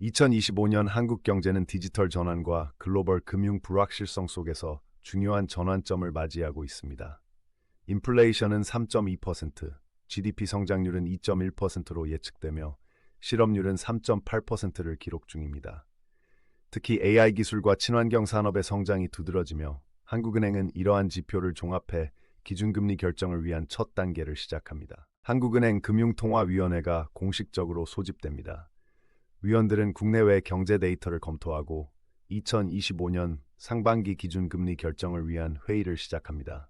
2025년 한국 경제는 디지털 전환과 글로벌 금융 불확실성 속에서 중요한 전환점을 맞이하고 있습니다. 인플레이션은 3.2%, GDP 성장률은 2.1%로 예측되며 실업률은 3.8%를 기록 중입니다. 특히 AI 기술과 친환경 산업의 성장이 두드러지며 한국은행은 이러한 지표를 종합해 기준금리 결정을 위한 첫 단계를 시작합니다. 한국은행 금융통화위원회가 공식적으로 소집됩니다. 위원들은 국내외 경제 데이터를 검토하고 2025년 상반기 기준금리 결정을 위한 회의를 시작합니다.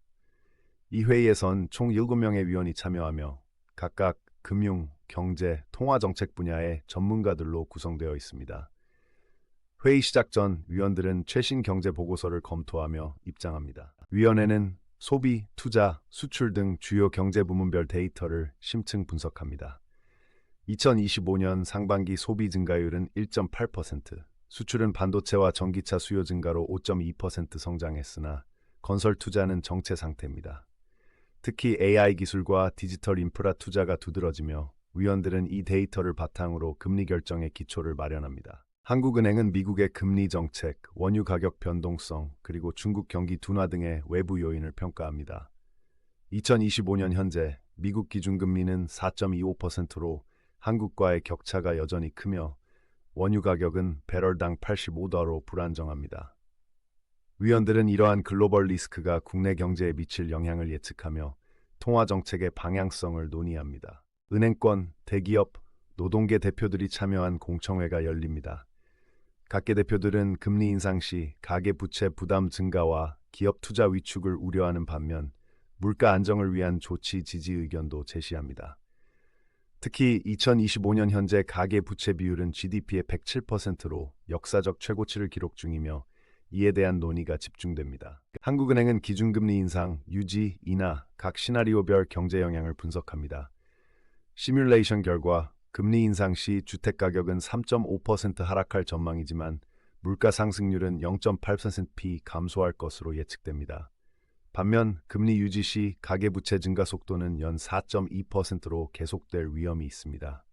이 회의에선 총 7명의 위원이 참여하며 각각 금융, 경제, 통화정책 분야의 전문가들로 구성되어 있습니다. 회의 시작 전 위원들은 최신 경제 보고서를 검토하며 입장합니다. 위원회는 소비, 투자, 수출 등 주요 경제 부문별 데이터를 심층 분석합니다. 2025년 상반기 소비 증가율은 1.8%, 수출은 반도체와 전기차 수요 증가로 5.2% 성장했으나 건설 투자는 정체 상태입니다. 특히 AI 기술과 디지털 인프라 투자가 두드러지며 위원들은 이 데이터를 바탕으로 금리 결정의 기초를 마련합니다. 한국은행은 미국의 금리 정책, 원유 가격 변동성, 그리고 중국 경기 둔화 등의 외부 요인을 평가합니다. 2025년 현재 미국 기준금리는 4.25%로 한국과의 격차가 여전히 크며 원유 가격은 배럴당 85달러로 불안정합니다. 위원들은 이러한 글로벌 리스크가 국내 경제에 미칠 영향을 예측하며 통화 정책의 방향성을 논의합니다. 은행권, 대기업, 노동계 대표들이 참여한 공청회가 열립니다. 각계 대표들은 금리 인상 시 가계부채 부담 증가와 기업 투자 위축을 우려하는 반면 물가 안정을 위한 조치 지지 의견도 제시합니다. 특히 2025년 현재 가계부채 비율은 GDP의 107%로 역사적 최고치를 기록 중이며 이에 대한 논의가 집중됩니다. 한국은행은 기준금리 인상, 유지, 인하, 각 시나리오별 경제 영향을 분석합니다. 시뮬레이션 결과 금리 인상 시 주택가격은 3.5% 하락할 전망이지만 물가 상승률은 0.8%p 감소할 것으로 예측됩니다. 반면 금리 유지 시 가계부채 증가 속도는 연 4.2%로 계속될 위험이 있습니다.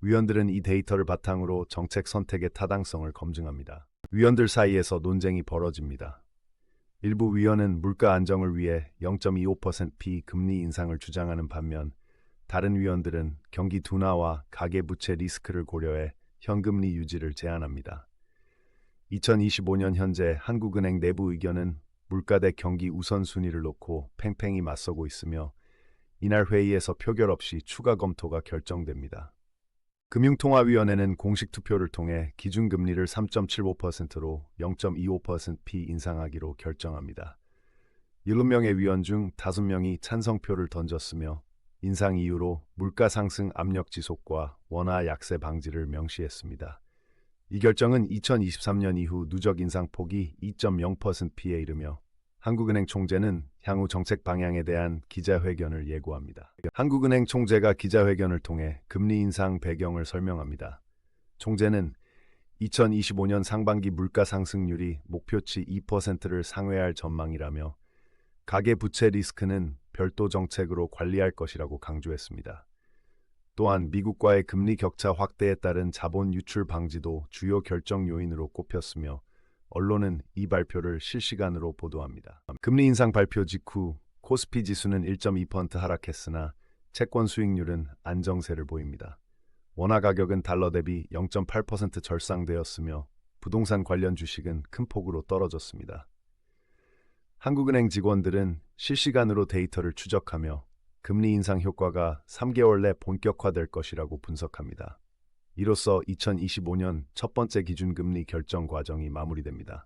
위원들은 이 데이터를 바탕으로 정책 선택의 타당성을 검증합니다. 위원들 사이에서 논쟁이 벌어집니다. 일부 위원은 물가 안정을 위해 0.25%p 금리 인상을 주장하는 반면 다른 위원들은 경기 둔화와 가계부채 리스크를 고려해 현금리 유지를 제안합니다. 2025년 현재 한국은행 내부 의견은 물가 대 경기 우선순위를 놓고 팽팽히 맞서고 있으며 이날 회의에서 표결 없이 추가 검토가 결정됩니다. 금융통화위원회는 공식 투표를 통해 기준금리를 3.75%로 0.25%p 인상하기로 결정합니다. 7명의 위원 중 5명이 찬성표를 던졌으며 인상 이유로 물가 상승 압력 지속과 원화 약세 방지를 명시했습니다. 이 결정은 2023년 이후 누적 인상폭이 2.0%에 이르며 한국은행 총재는 향후 정책 방향에 대한 기자회견을 예고합니다. 한국은행 총재가 기자회견을 통해 금리 인상 배경을 설명합니다. 총재는 2025년 상반기 물가 상승률이 목표치 2%를 상회할 전망이라며 가계부채 리스크는 별도 정책으로 관리할 것이라고 강조했습니다. 또한 미국과의 금리 격차 확대에 따른 자본 유출 방지도 주요 결정 요인으로 꼽혔으며 언론은 이 발표를 실시간으로 보도합니다. 금리 인상 발표 직후 코스피 지수는 1.2% 하락했으나 채권 수익률은 안정세를 보입니다. 원화 가격은 달러 대비 0.8% 절상되었으며 부동산 관련 주식은 큰 폭으로 떨어졌습니다. 한국은행 직원들은 실시간으로 데이터를 추적하며 금리 인상 효과가 3개월 내 본격화될 것이라고 분석합니다. 이로써 2025년 첫 번째 기준금리 결정 과정이 마무리됩니다.